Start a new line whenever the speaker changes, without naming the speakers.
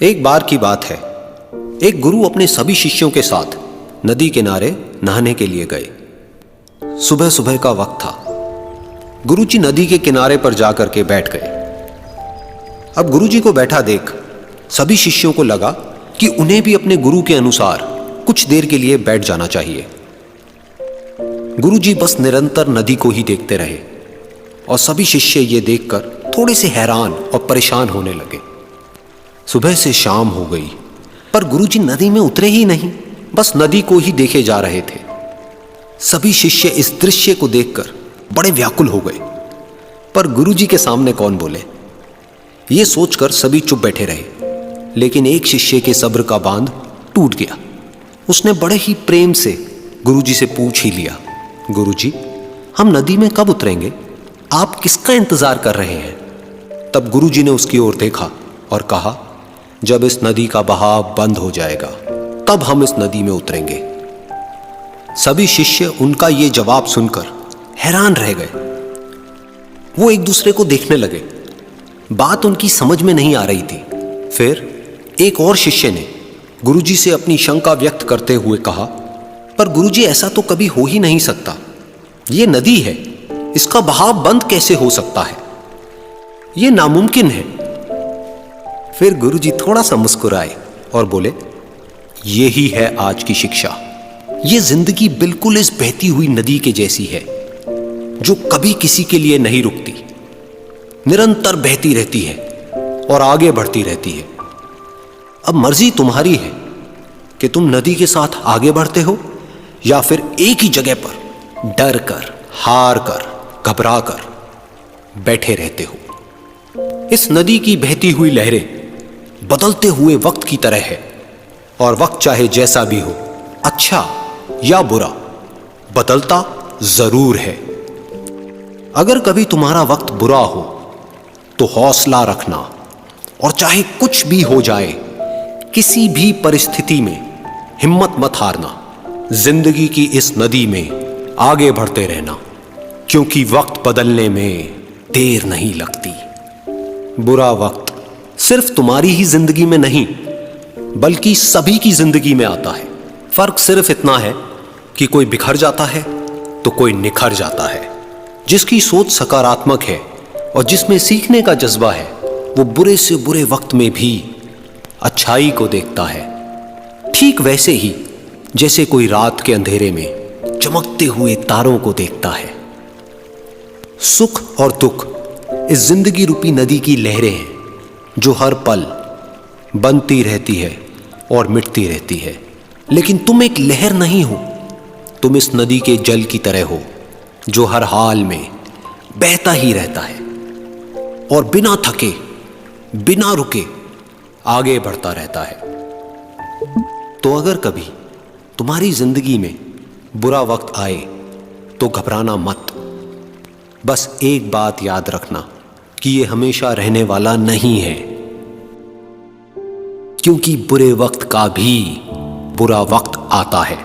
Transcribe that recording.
एक बार की बात है, एक गुरु अपने सभी शिष्यों के साथ नदी किनारे नहाने के लिए गए। सुबह सुबह का वक्त था। गुरुजी नदी के किनारे पर जाकर के बैठ गए। अब गुरुजी को बैठा देख सभी शिष्यों को लगा कि उन्हें भी अपने गुरु के अनुसार कुछ देर के लिए बैठ जाना चाहिए। गुरुजी बस निरंतर नदी को ही देखते रहे और सभी शिष्य ये देखकर थोड़े से हैरान और परेशान होने लगे। सुबह से शाम हो गई पर गुरुजी नदी में उतरे ही नहीं, बस नदी को ही देखे जा रहे थे। सभी शिष्य इस दृश्य को देखकर बड़े व्याकुल हो गए, पर गुरुजी के सामने कौन बोले, ये सोचकर सभी चुप बैठे रहे। लेकिन एक शिष्य के सब्र का बांध टूट गया। उसने बड़े ही प्रेम से गुरुजी से पूछ ही लिया, गुरुजी, हम नदी में कब उतरेंगे? आप किसका इंतजार कर रहे हैं? तब गुरुजी ने उसकी ओर देखा और कहा, जब इस नदी का बहाव बंद हो जाएगा तब हम इस नदी में उतरेंगे। सभी शिष्य उनका ये जवाब सुनकर हैरान रह गए। वो एक दूसरे को देखने लगे। बात उनकी समझ में नहीं आ रही थी। फिर एक और शिष्य ने गुरुजी से अपनी शंका व्यक्त करते हुए कहा, पर गुरुजी, ऐसा तो कभी हो ही नहीं सकता। ये नदी है, इसका बहाव बंद कैसे हो सकता है? ये नामुमकिन है। फिर गुरुजी थोड़ा सा मुस्कुराए और बोले, यही है आज की शिक्षा। ये जिंदगी बिल्कुल इस बहती हुई नदी के जैसी है जो कभी किसी के लिए नहीं रुकती, निरंतर बहती रहती है और आगे बढ़ती रहती है। अब मर्जी तुम्हारी है कि तुम नदी के साथ आगे बढ़ते हो या फिर एक ही जगह पर डर कर, हार कर, घबरा कर बैठे रहते हो। इस नदी की बहती हुई लहरें बदलते हुए वक्त की तरह है और वक्त चाहे जैसा भी हो, अच्छा या बुरा, बदलता जरूर है। अगर कभी तुम्हारा वक्त बुरा हो तो हौसला रखना और चाहे कुछ भी हो जाए, किसी भी परिस्थिति में हिम्मत मत हारना। जिंदगी की इस नदी में आगे बढ़ते रहना, क्योंकि वक्त बदलने में देर नहीं लगती। बुरा वक्त सिर्फ तुम्हारी ही जिंदगी में नहीं बल्कि सभी की जिंदगी में आता है। फर्क सिर्फ इतना है कि कोई बिखर जाता है तो कोई निखर जाता है। जिसकी सोच सकारात्मक है और जिसमें सीखने का जज्बा है, वो बुरे से बुरे वक्त में भी अच्छाई को देखता है। ठीक वैसे ही जैसे कोई रात के अंधेरे में चमकते हुए तारों को देखता है। सुख और दुख इस जिंदगी रूपी नदी की लहरें हैं जो हर पल बनती रहती है और मिटती रहती है। लेकिन तुम एक लहर नहीं हो, तुम इस नदी के जल की तरह हो जो हर हाल में बहता ही रहता है और बिना थके, बिना रुके आगे बढ़ता रहता है। तो अगर कभी तुम्हारी जिंदगी में बुरा वक्त आए तो घबराना मत। बस एक बात याद रखना कि ये हमेशा रहने वाला नहीं है, क्योंकि बुरे वक्त का भी बुरा वक्त आता है।